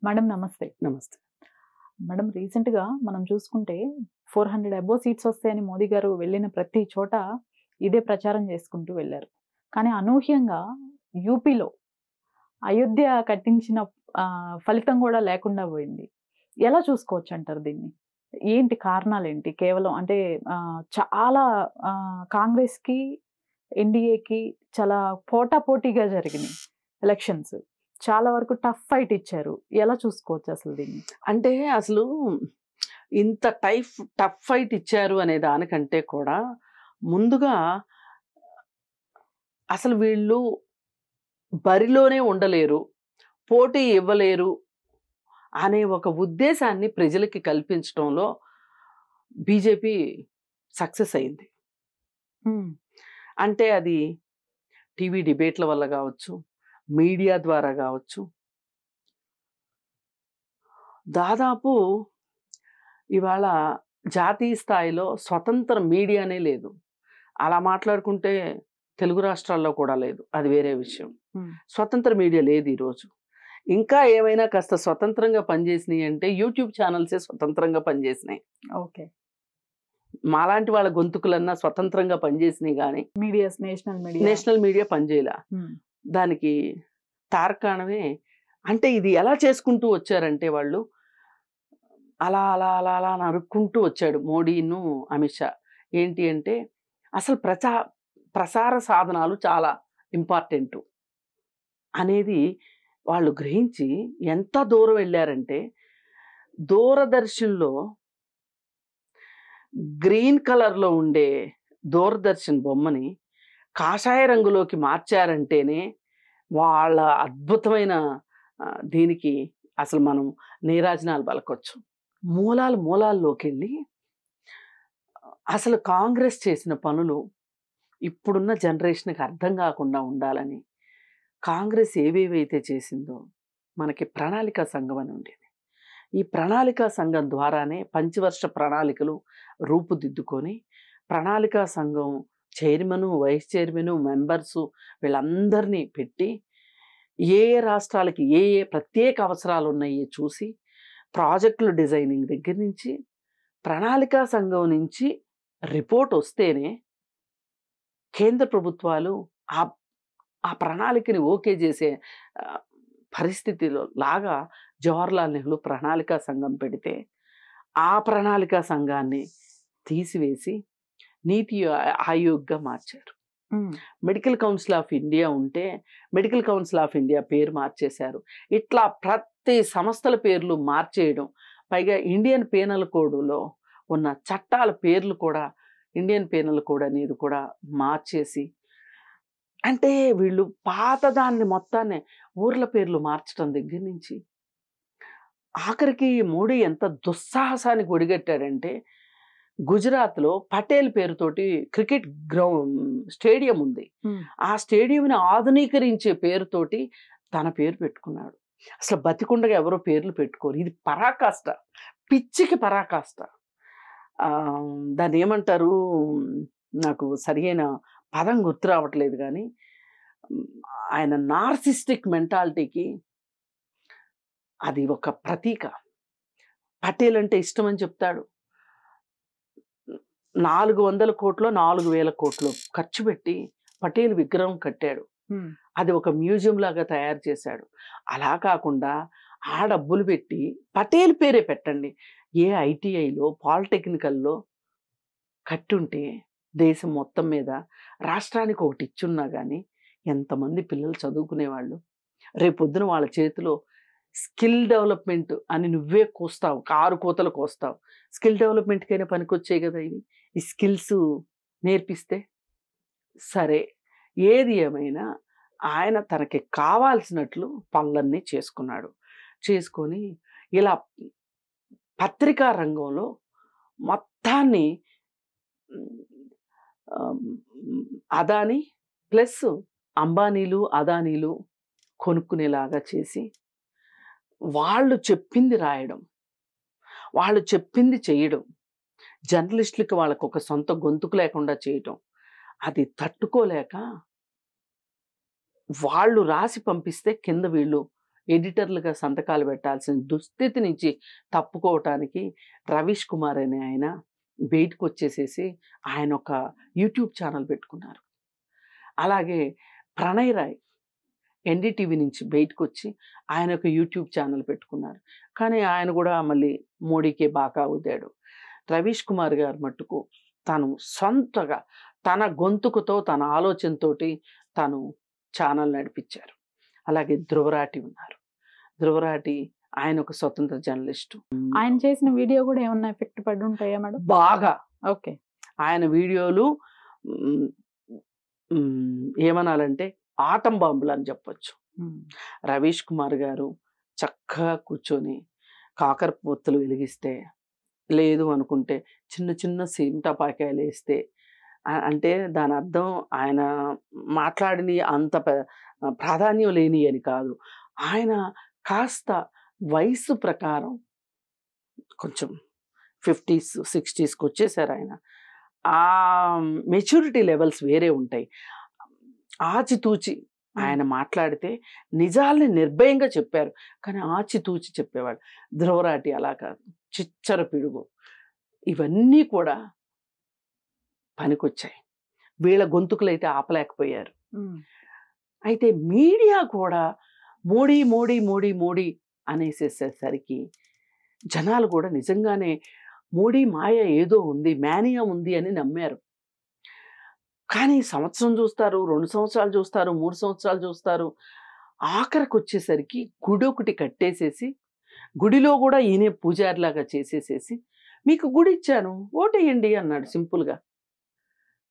Madam నమస్తే. నమస్తే. Madam రీసెంట్‌గా మనం చూసుకుంటే 400 అబోవ్ సీట్స్ వస్తాయని మోదీ గారు వెళ్ళిన ప్రతి చోట ఇదే ప్రచారం చేసుకుంటూ వెళ్లారు. కానీ అనూహ్యంగా యూపీలో అయోధ్య కట్టించిన ఫలితం కూడా లేకుండా పోయింది. ఎలా చూసుకోవచ్చంటారు దీన్ని? ఏంటి కారణాలేంటి? కేవలం అంటే చాలా కాంగ్రెస్‌కి, ఎన్‌డీఏకి చాలా పోటాపోటీగా జరిగినాయి ఎలక్షన్స్. చాలా వరకు టఫ్ ఫైట్ ఇచ్చారు. ఎలా చూసుకోవచ్చు అసలు దీన్ని? అంటే అసలు ఇంత టఫ్ ఫైట్ ఇచ్చారు అనే దానికంటే కూడా ముందుగా అసలు వీళ్ళు బరిలోనే ఉండలేరు, పోటీ ఇవ్వలేరు అనే ఒక ఉద్దేశాన్ని ప్రజలకి కల్పించడంలో బీజేపీ సక్సెస్ అయింది. అంటే అది టీవీ డిబేట్ల వల్ల కావచ్చు, మీడియా ద్వారా కావచ్చు. దాదాపు ఇవాళ జాతీయ స్థాయిలో స్వతంత్ర మీడియానే లేదు. అలా మాట్లాడుకుంటే తెలుగు రాష్ట్రాల్లో కూడా లేదు, అది వేరే విషయం. స్వతంత్ర మీడియా లేదు ఈరోజు. ఇంకా ఏమైనా కాస్త స్వతంత్రంగా పనిచేసినాయి అంటే యూట్యూబ్ ఛానల్సే స్వతంత్రంగా పనిచేసినాయి. ఓకే. మాలాంటి వాళ్ళ గొంతుకులన్నా స్వతంత్రంగా పనిచేసినాయి కానీ నేషనల్ మీడియా పనిచేయలే. దానికి తార్కాణమే అంటే ఇది ఎలా చేసుకుంటూ వచ్చారంటే వాళ్ళు అలా అలా అలా అలా నరుక్కుంటూ వచ్చాడు మోడీను అమిత్ షా. ఏంటి అంటే అసలు ప్రసార సాధనాలు చాలా ఇంపార్టెంటు అనేది వాళ్ళు గ్రహించి ఎంత దూరం వెళ్ళారంటే దూరదర్శన్లో గ్రీన్ కలర్లో ఉండే దూరదర్శన్ బొమ్మని కాషాయ రంగులోకి మార్చారంటేనే వాళ్ళ అద్భుతమైన దీనికి అసలు మనం నీరాజనాలు పలకొచ్చు. మూలాల్లోకి వెళ్ళి అసలు కాంగ్రెస్ చేసిన పనులు ఇప్పుడున్న జనరేషన్కి అర్థం కాకుండా ఉండాలని కాంగ్రెస్ ఏవేవైతే చేసిందో మనకి ప్రణాళికా సంఘం అని ఉండేది. ఈ ప్రణాళికా సంఘం ద్వారానే పంచవర్ష ప్రణాళికలు రూపుదిద్దుకొని ప్రణాళికా సంఘం చైర్మన్, వైస్ చైర్మన్, మెంబర్సు వీళ్ళందరినీ పెట్టి ఏ రాష్ట్రాలకి ఏ ప్రత్యేక అవసరాలు ఉన్నాయో చూసి ప్రాజెక్టుల డిజైనింగ్ దగ్గర నుంచి ప్రణాళికా సంఘం నుంచి రిపోర్ట్ వస్తేనే కేంద్ర ప్రభుత్వాలు ఆ ప్రణాళికని ఓకే చేసే పరిస్థితిలో లాగా జవహర్లాల్ నెహ్రూ ప్రణాళికా సంఘం పెడితే ఆ ప్రణాళికా సంఘాన్ని తీసివేసి నీతి ఆయోగ్గా మార్చారు. మెడికల్ కౌన్సిల్ ఆఫ్ ఇండియా ఉంటే మెడికల్ కౌన్సిల్ ఆఫ్ ఇండియా పేరు మార్చేశారు. ఇట్లా ప్రతి సంస్థల పేర్లు మార్చేయడం, పైగా ఇండియన్ పీనల్ కోడ్లో ఉన్న చట్టాల పేర్లు కూడా ఇండియన్ పీనల్ కోడ్ అనేది కూడా మార్చేసి, అంటే వీళ్ళు పాతదాన్ని మొత్తాన్ని ఊర్ల పేర్లు మార్చడం దగ్గర నుంచి ఆఖరికి మోడీ ఎంత దుస్సాహసానికి ఒడిగట్టాడంటే గుజరాత్లో పటేల్ పేరుతోటి క్రికెట్ స్టేడియం ఉంది. ఆ స్టేడియంని ఆధునీకరించే పేరుతోటి తన పేరు పెట్టుకున్నాడు. అసలు బతికుండగా ఎవరో పేర్లు పెట్టుకోరు. ఇది పరాకాష్ట, పిచ్చికి పరాకాష్ట. దాన్ని ఏమంటారు, నాకు సరియైన పదం గుర్తు రావట్లేదు కానీ ఆయన నార్సిస్టిక్ మెంటాలిటీకి అది ఒక ప్రతీక. పటేల్ అంటే ఇష్టం అని చెప్తాడు. 400 కోట్లు 4,000 కోట్లు ఖర్చు పెట్టి పటేల్ విగ్రహం కట్టాడు. అది ఒక మ్యూజియం లాగా తయారు చేశాడు. అలా కాకుండా ఆ డబ్బులు పెట్టి పటేల్ పేరే పెట్టండి. ఏ ఐటీఐలో పాలిటెక్నికల్లో కట్టుంటే దేశం మొత్తం మీద రాష్ట్రానికి ఒకటి ఇచ్చున్నా కానీ ఎంతమంది పిల్లలు చదువుకునేవాళ్ళు. రేపొద్దున వాళ్ళ చేతిలో స్కిల్ డెవలప్మెంట్ అని నువ్వే కోస్తావు, 6 కోతలు కోస్తావు. స్కిల్ డెవలప్మెంట్కైనా పనికొచ్చాయి కదా ఇవి. ఈ స్కిల్స్ నేర్పిస్తే సరే. ఏది ఏమైనా ఆయన తనకి కావాల్సినట్లు పనులన్నీ చేసుకున్నాడు. చేసుకొని ఇలా పత్రికా రంగంలో మొత్తాన్ని అదానీ ప్లస్ అంబానీలు, అదానీలు కొనుక్కునేలాగా చేసి వాళ్ళు చెప్పింది రాయడం, వాళ్ళు చెప్పింది చేయడం, జర్నలిస్టులకి వాళ్ళకు ఒక సొంత గొంతుకు లేకుండా చేయటం, అది తట్టుకోలేక వాళ్ళు రాసి పంపిస్తే కింద వీళ్ళు ఎడిటర్లుగా సంతకాలు పెట్టాల్సిన దుస్థితి నుంచి తప్పుకోవటానికి రవీష్ కుమార్ అనే ఆయన బయటకు వచ్చేసేసి ఆయన ఒక యూట్యూబ్ ఛానల్ పెట్టుకున్నారు. అలాగే ప్రణయ్ రాయ్ ఎన్డీటీవీ నుంచి బయటకు వచ్చి ఆయన ఒక యూట్యూబ్ ఛానల్ పెట్టుకున్నారు. కానీ ఆయన కూడా మళ్ళీ మోడీకే బాగా ఊదాడు. రవీష్ కుమార్ గారు మట్టుకు తను సొంతగా తన గొంతుకుతో తన ఆలోచనతోటి తను ఛానల్ నడిపించారు. అలాగే ధ్రువరాటి ఉన్నారు. ధ్రువరాటి ఆయన ఒక స్వతంత్ర జర్నలిస్టు. ఆయన చేసిన వీడియో కూడా ఏమన్నా ఎఫెక్ట్ పడి ఉంటాయా మేడం? బాగా. ఓకే. ఆయన వీడియోలు ఏమనాలంటే ఆటం బాంబులు అని చెప్పొచ్చు. రవీష్ కుమార్ గారు చక్కగా కూర్చొని కాకర పొత్తులు వెలిగిస్తే, లేదు అనుకుంటే చిన్న చిన్న సీమటపాకాయలు వేస్తే, అంటే దాని అర్థం ఆయన మాట్లాడిని అంత ప్రాధాన్యం లేని అని కాదు. ఆయన కాస్త వయసు ప్రకారం కొంచెం 50s 60sకి వచ్చేసారు ఆయన. ఆ మెచ్యూరిటీ లెవెల్స్ వేరే ఉంటాయి. ఆచితూచి ఆయన మాట్లాడితే నిజాల్ని నిర్భయంగా చెప్పారు, కానీ ఆచితూచి చెప్పేవాడు. ధ్రువరాటి అలా కాదు, చిచ్చర పిడుగు. ఇవన్నీ కూడా పనికొచ్చాయి. వీళ్ళ గొంతుకులైతే ఆపలేకపోయారు. అయితే మీడియా కూడా మోడీ మోడీ మోడీ మోడీ అనేసేసరికి జనాలు కూడా నిజంగానే మోడీ మాయ ఏదో ఉంది, మేనియా ఉంది అని నమ్మారు. కానీ సంవత్సరం చూస్తారు, 2 సంవత్సరాలు చూస్తారు, 3 సంవత్సరాలు చూస్తారు. ఆఖరికి వచ్చేసరికి గుడి ఒకటి కట్టేసేసి, గుడిలో కూడా ఈయనే పూజారిలాగా చేసేసేసి, మీకు గుడి ఇచ్చాను ఓటేయండి అన్నాడు సింపుల్గా.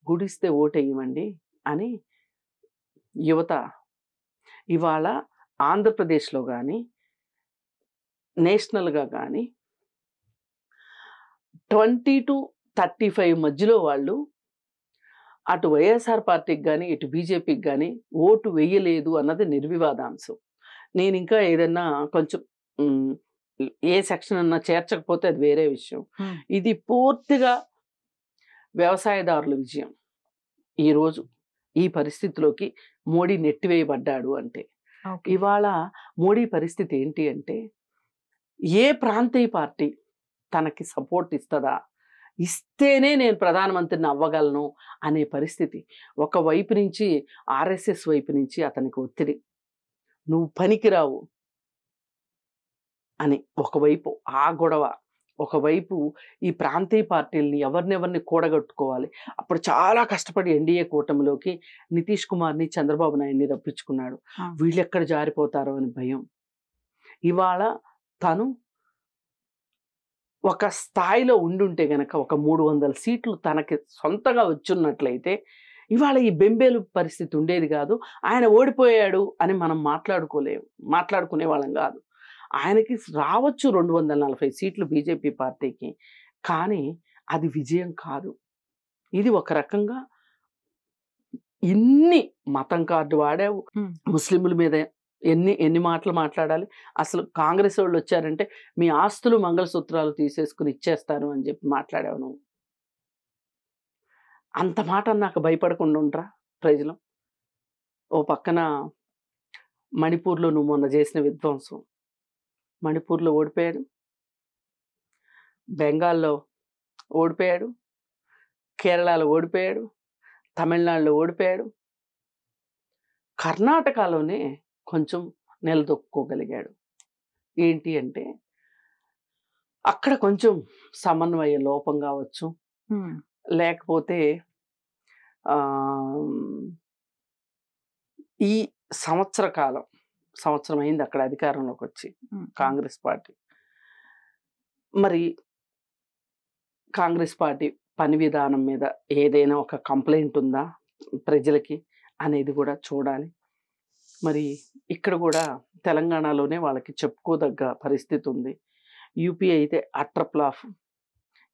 గుడిస్తే ఓటేయమండి అని యువత ఇవాళ ఆంధ్రప్రదేశ్లో కానీ నేషనల్గా కానీ 20 to 35 మధ్యలో వాళ్ళు అటు వైఎస్ఆర్ పార్టీకి కానీ ఇటు బీజేపీకి కానీ ఓటు వేయలేదు అన్నది నిర్వివాదాంశం. నేను ఇంకా ఏదన్నా కొంచెం ఏ సెక్షన్ అన్నా చేర్చకపోతే అది వేరే విషయం. ఇది పూర్తిగా వ్యవసాయదారుల విజయం. ఈరోజు ఈ పరిస్థితిలోకి మోడీ నెట్టివేయబడ్డాడు అంటే ఇవాళ మోడీ పరిస్థితి ఏంటి అంటే, ఏ ప్రాంతీయ పార్టీ తనకి సపోర్ట్ ఇస్తుందా, ఇస్తేనే నేను ప్రధానమంత్రిని అవ్వగలను అనే పరిస్థితి. ఒకవైపు నుంచి ఆర్ఎస్ఎస్ వైపు నుంచి అతనికి ఒత్తిడి, నువ్వు పనికిరావు అని ఒకవైపు ఆ గొడవ, ఒకవైపు ఈ ప్రాంతీయ పార్టీలని ఎవరినెవరిని కూడగట్టుకోవాలి. అప్పుడు చాలా కష్టపడి ఎన్డీఏ కూటమిలోకి నితీష్ కుమార్ని చంద్రబాబు నాయుడిని రప్పించుకున్నాడు. వీళ్ళెక్కడ జారిపోతారో అని భయం. ఇవాళ తను ఒక స్థాయిలో ఉండుంటే గనక ఒక 300 సీట్లు తనకి సొంతగా వచ్చున్నట్లయితే ఇవాళ ఈ బెంబేలు పరిస్థితి ఉండేది కాదు. ఆయన ఓడిపోయాడు అని మనం మాట్లాడుకునే వాళ్ళం కాదు. ఆయనకి రావచ్చు 240 సీట్లు బీజేపీ పార్టీకి, కానీ అది విజయం కాదు. ఇది ఒక రకంగా ఇన్ని మతం కార్డు వాడావు, ముస్లింల మీద ఎన్ని మాటలు మాట్లాడాలి. అసలు కాంగ్రెస్ వాళ్ళు వచ్చారంటే మీ ఆస్తులు మంగళసూత్రాలు తీసేసుకుని ఇచ్చేస్తాను అని చెప్పి మాట్లాడావు నువ్వు. అంత మాట నాకు భయపడకుండా ఉంటారా ప్రజలు? ఓ పక్కన మణిపూర్లో నువ్వు మొన్న చేసిన విధ్వంసం, మణిపూర్లో ఓడిపోయాడు, బెంగాల్లో ఓడిపోయాడు, కేరళలో ఓడిపోయాడు, తమిళనాడులో ఓడిపోయాడు, కర్ణాటకలోనే కొంచెం నిలదొక్కుకోగలిగాడు. ఏంటి అంటే అక్కడ కొంచెం సమన్వయ లోపం కావచ్చు, లేకపోతే ఈ సంవత్సరం అయింది అక్కడ అధికారంలోకి వచ్చి కాంగ్రెస్ పార్టీ. మరి కాంగ్రెస్ పార్టీ పని విధానం మీద ఏదైనా ఒక కంప్లైంట్ ఉందా ప్రజలకి అనేది కూడా చూడాలి. మరి ఇక్కడ కూడా తెలంగాణలోనే వాళ్ళకి చెప్పుకోదగ్గ పరిస్థితి ఉంది. యూపీ అయితే అట్రప్లాఫ్,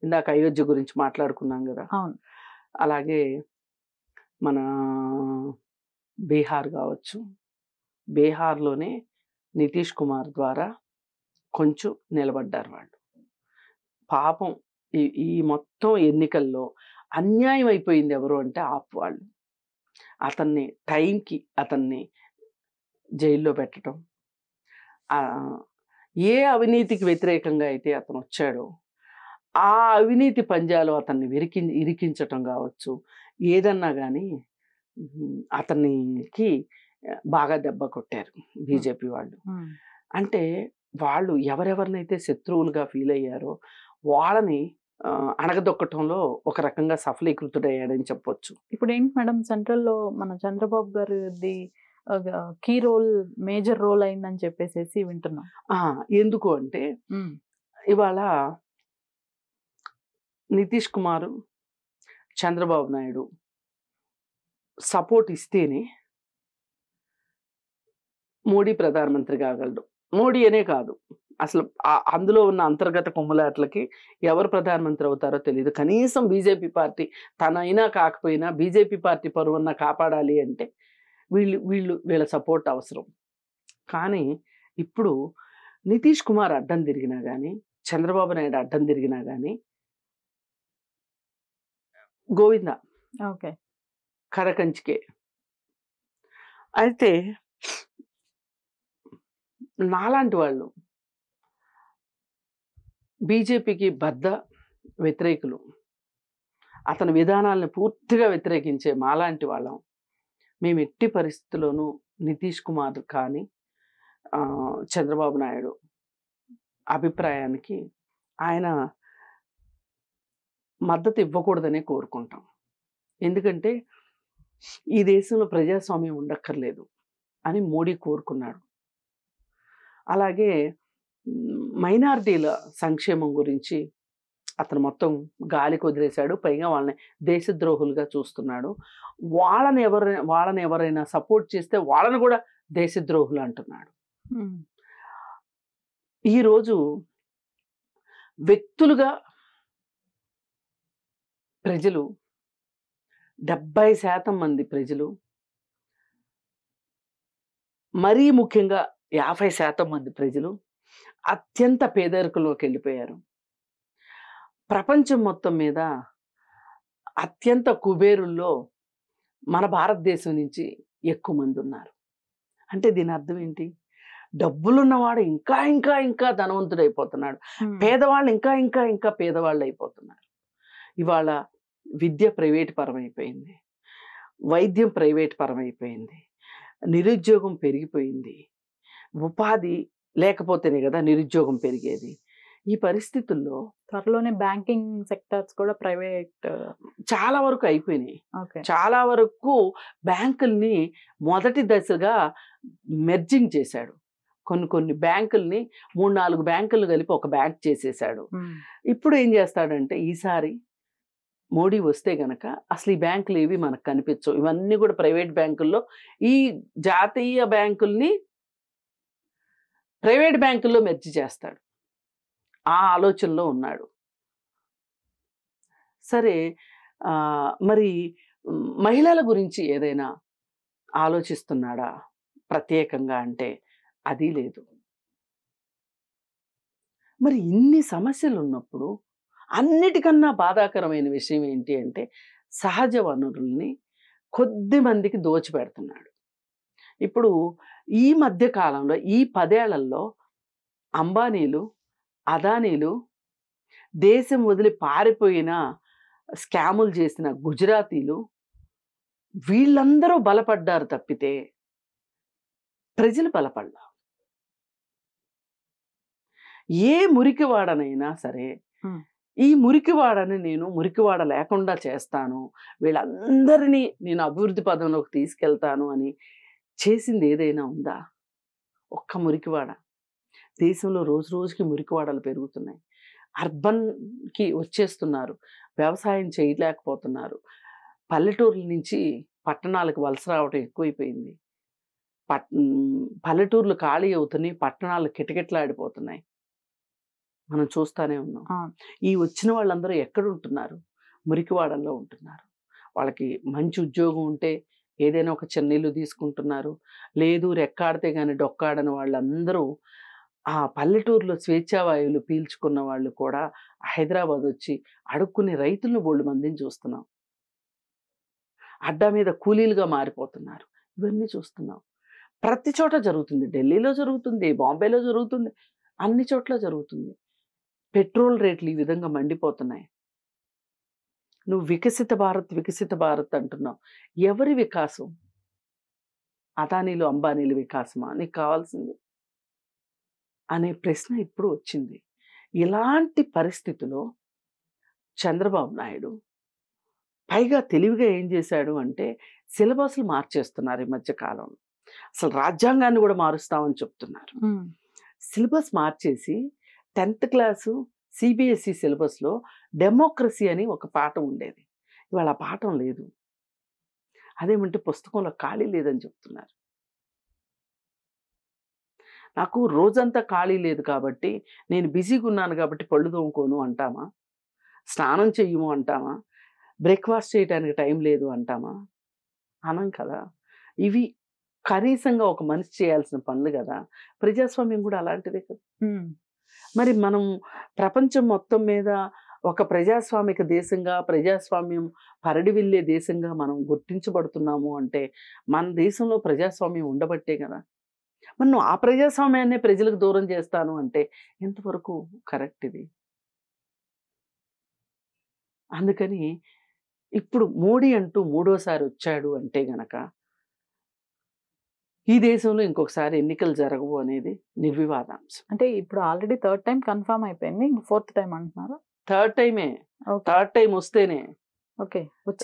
ఇందాక అయోధ్య గురించి మాట్లాడుకున్నాం కదా, అలాగే మన బీహార్ కావచ్చు, బీహార్లోనే నితీష్ కుమార్ ద్వారా కొంచెం నిలబడ్డారు వాళ్ళు. పాపం ఈ మొత్తం ఎన్నికల్లో అన్యాయం అయిపోయింది ఎవరు అంటే ఆప్ వాళ్ళు. అతన్ని టైంకి జైల్లో పెట్టడం, ఆ, ఏ అవినీతికి వ్యతిరేకంగా అయితే అతను వచ్చాడో ఆ అవినీతి పంజాలు అతన్ని ఇరికించటం కావచ్చు, ఏదన్నా కానీ అతనికి బాగా దెబ్బ కొట్టారు బీజేపీ వాళ్ళు. అంటే వాళ్ళు ఎవరెవరినైతే శత్రువులుగా ఫీల్ అయ్యారో వాళ్ళని అణగదొక్కటంలో ఒక రకంగా సఫలీకృతుడయ్యాడని చెప్పొచ్చు. ఇప్పుడు ఏంటి మేడం, సెంట్రల్లో మన చంద్రబాబు గారిది కీ రోల్, మేజర్ రోల్ అయిందని చెప్పేసి వింటున్నాం. ఎందుకు అంటే ఇవాళ నితీష్ కుమార్, చంద్రబాబు నాయుడు సపోర్ట్ ఇస్తేనే మోడీ ప్రధానమంత్రి కాగలడు. మోడీ అనే కాదు, అసలు అందులో ఉన్న అంతర్గత కొమ్ములాట్లకి ఎవరు ప్రధానమంత్రి అవుతారో తెలియదు. కనీసం బీజేపీ పార్టీ తనైనా కాకపోయినా బీజేపీ పార్టీ పరువున్న కాపాడాలి అంటే వీళ్ళ సపోర్ట్ అవసరం. కానీ ఇప్పుడు నితీష్ కుమార్ అడ్డం తిరిగినా కానీ, చంద్రబాబు నాయుడు అడ్డం తిరిగినా కానీ గోవింద, ఓకే, కడకంచికే. అయితే నాలాంటి వాళ్ళు బీజేపీకి బద్ద వ్యతిరేకులు, అతని విధానాలను పూర్తిగా వ్యతిరేకించే మాలాంటి వాళ్ళం మేము ఎట్టి పరిస్థితుల్లోనూ నితీష్ కుమార్ కానీ చంద్రబాబు నాయుడు అభిప్రాయానికి ఆయన మద్దతు ఇవ్వకూడదనే కోరుకుంటాం. ఎందుకంటే ఈ దేశంలో ప్రజాస్వామ్యం ఉండక్కర్లేదు అని మోడీ కోరుకున్నాడు. అలాగే మైనారిటీల సంక్షేమం గురించి అతను మొత్తం గాలికి వదిలేశాడు. పైగా వాళ్ళని దేశద్రోహులుగా చూస్తున్నాడు. వాళ్ళని ఎవరైనా సపోర్ట్ చేస్తే వాళ్ళని కూడా దేశద్రోహులు అంటున్నాడు. ఈరోజు వ్యక్తులుగా ప్రజలు 70% మంది ప్రజలు, మరీ ముఖ్యంగా 50% మంది ప్రజలు అత్యంత పేదరికంలోకి వెళ్ళిపోయారు. ప్రపంచం మొత్తం మీద అత్యంత కుబేరుల్లో మన భారతదేశం నుంచి ఎక్కువ మంది ఉన్నారు. అంటే దీని అర్థం ఏంటి? డబ్బులున్నవాడు ఇంకా ఇంకా ఇంకా ధనవంతుడు అయిపోతున్నాడు, పేదవాళ్ళు ఇంకా ఇంకా ఇంకా పేదవాళ్ళు అయిపోతున్నారు. ఇవాళ విద్య ప్రైవేట్ పరం అయిపోయింది, వైద్యం ప్రైవేట్ పరం అయిపోయింది, నిరుద్యోగం పెరిగిపోయింది. ఉపాధి లేకపోతేనే కదా నిరుద్యోగం పెరిగేది. ఈ పరిస్థితుల్లో త్వరలోనే బ్యాంకింగ్ సెక్టర్స్ కూడా ప్రైవేట్ చాలా వరకు అయిపోయినాయి. చాలా వరకు బ్యాంకుల్ని మొదటి దశగా మెర్జింగ్ చేశాడు. కొన్ని బ్యాంకుల్ని 3-4 బ్యాంకులు కలిపి ఒక బ్యాంక్ చేసేసాడు. ఇప్పుడు ఏం చేస్తాడంటే ఈసారి మోడీ వస్తే గనక అసలు ఈ బ్యాంకులు ఏవి మనకు కనిపించవు. ఇవన్నీ కూడా ప్రైవేట్ బ్యాంకుల్లో ఈ జాతీయ బ్యాంకుల్ని ప్రైవేట్ బ్యాంకుల్లో మెర్జి చేస్తాడు. ఆ ఆలోచనలో ఉన్నాడు. సరే, మరి మహిళల గురించి ఏదైనా ఆలోచిస్తున్నాడా ప్రత్యేకంగా అంటే అది లేదు. మరి ఇన్ని సమస్యలు ఉన్నప్పుడు అన్నిటికన్నా బాధాకరమైన విషయం ఏంటి అంటే సహజ వనరుల్ని కొద్ది మందికి దోచిపెడుతున్నాడు. ఇప్పుడు ఈ మధ్య కాలంలో ఈ 10 ఏళ్లలో అంబానీలు, అదానీలు, దేశం వదిలి పారిపోయిన స్కాములు చేసిన గుజరాతీలు వీళ్ళందరూ బలపడ్డారు తప్పితే ప్రజలు బలపడ్డా. ఏ మురికివాడనైనా సరే ఈ మురికివాడని నేను మురికివాడ లేకుండా చేస్తాను, వీళ్ళందరినీ నేను అభివృద్ధి పదంలోకి తీసుకెళ్తాను అని చేసింది ఏదైనా ఉందా? ఒక్క మురికివాడ. దేశంలో రోజు రోజుకి మురికివాడలు పెరుగుతున్నాయి. అర్బన్కి వచ్చేస్తున్నారు, వ్యవసాయం చేయలేకపోతున్నారు. పల్లెటూర్ల నుంచి పట్టణాలకు వలస రావడం ఎక్కువైపోయింది. పల్లెటూర్లు ఖాళీ అవుతున్నాయి, పట్టణాలు కిటకిటలాడిపోతున్నాయి. మనం చూస్తూనే ఉన్నాం. ఈ వచ్చిన వాళ్ళందరూ ఎక్కడ ఉంటున్నారు? మురికివాడల్లో ఉంటున్నారు. వాళ్ళకి మంచి ఉద్యోగం ఉంటే ఏదైనా ఒక చిన్న ఇల్లు తీసుకుంటున్నారు. లేదు రెక్కాడితే కానీ డొక్కాడని వాళ్ళందరూ ఆ పల్లెటూరులో స్వేచ్ఛావాయువులు పీల్చుకున్న వాళ్ళు కూడా హైదరాబాద్ వచ్చి అడుక్కునే రైతులను బోల్డు మందిని చూస్తున్నాం. అడ్డా మీద కూలీలుగా మారిపోతున్నారు. ఇవన్నీ చూస్తున్నాం. ప్రతి చోట జరుగుతుంది. ఢిల్లీలో జరుగుతుంది, బాంబేలో జరుగుతుంది, అన్ని చోట్ల జరుగుతుంది. పెట్రోల్ రేట్లు ఈ విధంగా మండిపోతున్నాయి. నువ్వు వికసిత భారత్ అంటున్నావు. ఎవరి వికాసం? అదానీలు, అంబానీలు వికాసమా నీకు కావాల్సింది? అనే ప్రశ్న ఇప్పుడు వచ్చింది. ఇలాంటి పరిస్థితిలో చంద్రబాబు నాయుడు పైగా తెలివిగా ఏం చేశాడు అంటే సిలబస్లు మార్చేస్తున్నారు ఈ మధ్య కాలంలో. అసలు రాజ్యాంగాన్ని కూడా మారుస్తామని చెప్తున్నారు. సిలబస్ మార్చేసి 10th క్లాసు సిబిఎస్ఈ సిలబస్లో డెమోక్రసీ అని ఒక పాఠం ఉండేది. ఇవాళ ఆ పాఠం లేదు. అదేమంటే పుస్తకంలో ఖాళీ లేదని చెప్తున్నారు. నాకు రోజంతా ఖాళీ లేదు కాబట్టి, నేను బిజీగా ఉన్నాను కాబట్టి పళ్ళు తోముకోను అంటామా? స్నానం చెయ్యము అంటామా? బ్రేక్ఫాస్ట్ చేయడానికి టైం లేదు అంటామా? అనం కదా. ఇవి కనీసంగా ఒక మనిషి చేయాల్సిన పనులు కదా. ప్రజాస్వామ్యం కూడా అలాంటిదే కదా. మరి మనం ప్రపంచం మొత్తం మీద ఒక ప్రజాస్వామిక దేశంగా, ప్రజాస్వామ్యం పరిడివిల్లే దేశంగా మనం గుర్తించబడుతున్నాము అంటే మన దేశంలో ప్రజాస్వామ్యం ఉండబట్టే కదా. మరి నువ్వు ఆ ప్రజాస్వామ్యాన్ని ప్రజలకు దూరం చేస్తాను అంటే ఎంతవరకు కరెక్ట్ ఇది? అందుకని ఇప్పుడు మోడీ అంటూ మూడోసారి వచ్చాడు అంటే గనక ఈ దేశంలో ఇంకొకసారి ఎన్నికలు జరగవు అనేది నిర్వివాదాంశం. అంటే ఇప్పుడు ఆల్రెడీ 3rd టైం కన్ఫర్మ్ అయిపోయింది. 4th టైం అంటున్నారు. 3rd టైమే. 3rd టైం వస్తేనే ఓకే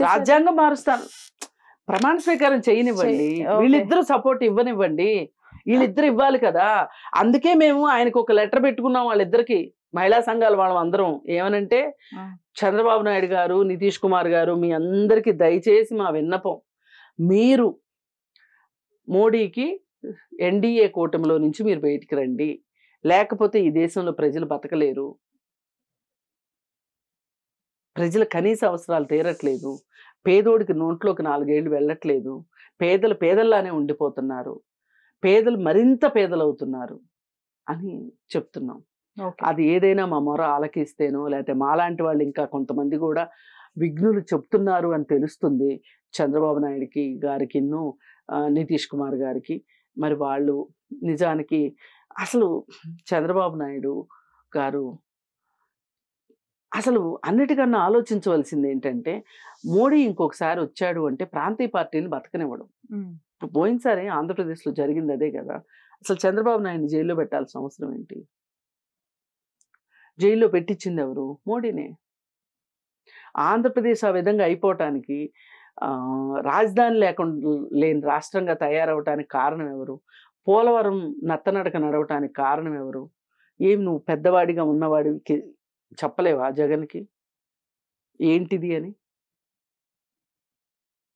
రాజ్యాంగం మారుస్తాను. ప్రమాణ స్వీకారం చేయనివ్వండి. వీళ్ళిద్దరూ సపోర్ట్ ఇవ్వనివ్వండి. వీళ్ళిద్దరు ఇవ్వాలి కదా. అందుకే మేము ఆయనకు ఒక లెటర్ పెట్టుకున్నాం వాళ్ళిద్దరికి, మహిళా సంఘాలు వాళ్ళం అందరం. ఏమనంటే చంద్రబాబు నాయుడు గారు, నితీష్ కుమార్ గారు, మీ అందరికీ దయచేసి మా విన్నపం, మీరు మోడీకి ఎన్డీఏ కూటమిలో నుంచి మీరు బయటికి రండి, లేకపోతే ఈ దేశంలో ప్రజలు బతకలేరు. ప్రజల కనీస అవసరాలు తీరట్లేదు. పేదోడికి నోట్లోకి 4 ఏళ్ళు వెళ్ళట్లేదు. పేదలు పేదల్లానే ఉండిపోతున్నారు. పేదలు మరింత పేదలవుతున్నారు అని చెప్తున్నాం. అది ఏదైనా మా మొర ఆలకిస్తేనో, లేకపోతే మాలాంటి వాళ్ళు ఇంకా కొంతమంది కూడా విఘ్నులు చెప్తున్నారు అని తెలుస్తుంది చంద్రబాబు నాయుడికి గారికిను, నితీష్ కుమార్ గారికి. మరి వాళ్ళు నిజానికి అసలు చంద్రబాబు నాయుడు గారు అసలు అన్నిటికన్నా ఆలోచించవలసింది ఏంటంటే, మోడీ ఇంకొకసారి వచ్చాడు అంటే ప్రాంతీయ పార్టీని బతకనివ్వడం. ఇప్పుడు పోయినసారి ఆంధ్రప్రదేశ్లో జరిగింది అదే కదా. అసలు చంద్రబాబు నాయుడిని జైల్లో పెట్టాల్సిన అవసరం ఏంటి? జైల్లో పెట్టించింది ఎవరు? మోడీనే. ఆంధ్రప్రదేశ్ ఆ విధంగా అయిపోవటానికి, రాజధాని లేని రాష్ట్రంగా తయారవటానికి కారణం ఎవరు? పోలవరం నత్తనడక నడవటానికి కారణం ఎవరు? ఏం నువ్వు పెద్దవాడిగా ఉన్నవాడికి చెప్పలేవా జగన్కి ఏంటిది అని?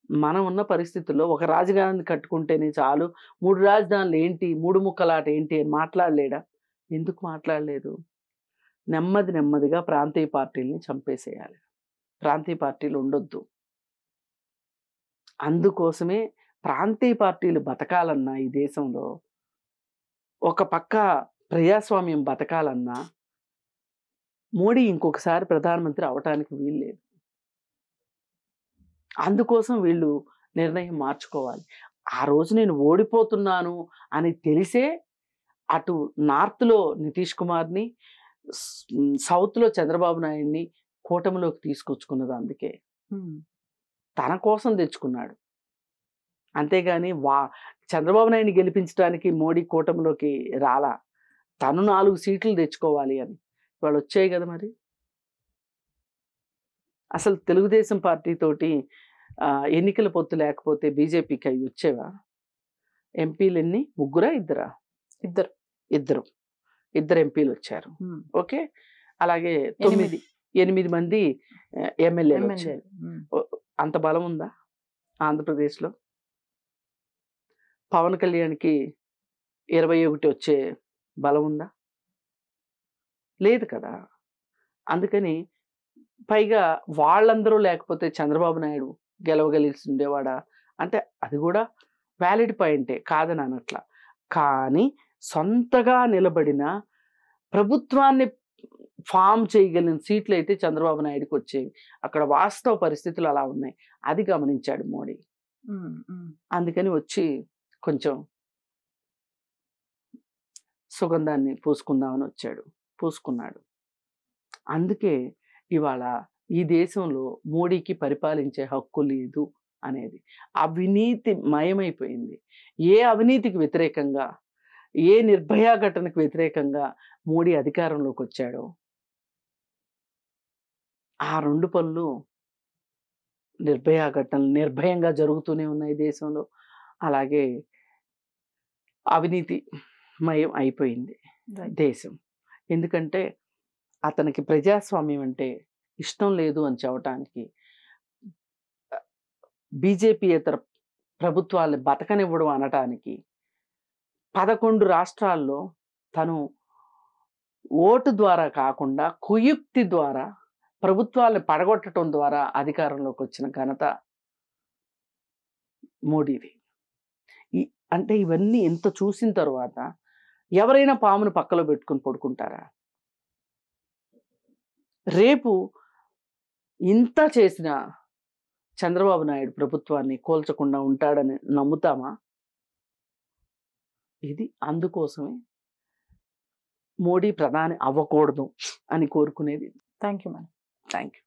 మనం ఉన్న పరిస్థితుల్లో ఒక రాజధాని కట్టుకుంటేనే చాలు, 3 రాజధానులు ఏంటి, 3 ముక్కలాట ఏంటి అని మాట్లాడలేడా? ఎందుకు మాట్లాడలేదు? నెమ్మదిగా ప్రాంతీయ పార్టీల్ని చంపేసేయాలి. ప్రాంతీయ పార్టీలు ఉండొద్దు. అందుకోసమే ప్రాంతీయ పార్టీలు బతకాలన్నా ఈ దేశంలో, ఒక పక్క ప్రజాస్వామ్యం బతకాలన్నా మోడీ ఇంకొకసారి ప్రధానమంత్రి అవటానికి వీల్లేదు. అందుకోసం వీళ్ళు నిర్ణయం మార్చుకోవాలి. ఆ రోజు నేను ఓడిపోతున్నాను అని తెలిసే అటు నార్త్లో నితీష్ కుమార్ని, సౌత్లో చంద్రబాబు నాయుడిని కూటమిలోకి తీసుకొచ్చుకున్నది అందుకే. తన కోసం తెచ్చుకున్నాడు. అంతేగాని చంద్రబాబు నాయుడిని గెలిపించడానికి మోడీ కూటమిలోకి రాలా. తను 4 సీట్లు తెచ్చుకోవాలి అని. వాళ్ళు వచ్చాయి కదా మరి. అసలు తెలుగుదేశం పార్టీ తోటి ఎన్నికల పొత్తు లేకపోతే బీజేపీకి అవి వచ్చేవా? ఎంపీలు ఎన్ని? 3, 2? ఇద్దరు ఎంపీలు వచ్చారు. ఓకే. అలాగే 8 మంది ఎమ్మెల్యేలు వచ్చారు. అంత బలం ఉందా ఆంధ్రప్రదేశ్లో? పవన్ కళ్యాణ్కి 21 వచ్చే బలం ఉందా? లేదు కదా. అందుకని పైగా వాళ్ళందరూ లేకపోతే చంద్రబాబు నాయుడు గెలవగలిసి ఉండేవాడా అంటే అది కూడా వ్యాలిడ్ పాయింటే, కాదని అనట్లా. కానీ సొంతగా నిలబడిన ప్రభుత్వాన్ని ఫామ్ చేయగలిగిన సీట్లు అయితే చంద్రబాబు నాయుడుకి వచ్చేవి. అక్కడ వాస్తవ పరిస్థితులు అలా ఉన్నాయి. అది గమనించాడు మోడీ. అందుకని వచ్చి కొంచెం సుగంధాన్ని పూసుకుందామని వచ్చాడు, పూసుకున్నాడు. అందుకే ఇవాళ ఈ దేశంలో మోడీకి పరిపాలించే హక్కు లేదు అనేది. అవినీతి మయమైపోయింది. ఏ అవినీతికి వ్యతిరేకంగా, ఏ నిర్భయ ఘటనకు వ్యతిరేకంగా మోడీ అధికారంలోకి వచ్చాడో ఆ 2 పనులు నిర్భయ ఘటనలు నిర్భయంగా జరుగుతూనే ఉన్నాయి దేశంలో. అలాగే అవినీతి మయం అయిపోయింది దేశం. ఎందుకంటే అతనికి ప్రజాస్వామ్యం అంటే ఇష్టం లేదు అని చెప్పటానికి, బీజేపీయేతర ప్రభుత్వాల్ని బతకనివ్వడం అనటానికి 11 రాష్ట్రాల్లో తను ఓటు ద్వారా కాకుండా కుయుక్తి ద్వారా ప్రభుత్వాల్ని పడగొట్టడం ద్వారా అధికారంలోకి వచ్చిన ఘనత మోడీది. అంటే ఇవన్నీ ఇంత చూసిన తర్వాత ఎవరైనా పామును పక్కలో పెట్టుకుని పడుకుంటారా? రేపు ఇంత చేసిన చంద్రబాబు నాయుడు ప్రభుత్వాన్ని కూల్చకుండా ఉంటాడని నమ్ముతామా? ఇది అందుకోసమే మోడీ ప్రధాని అవ్వకూడదు అని కోరుకునేది. Thank you madam. Thank you.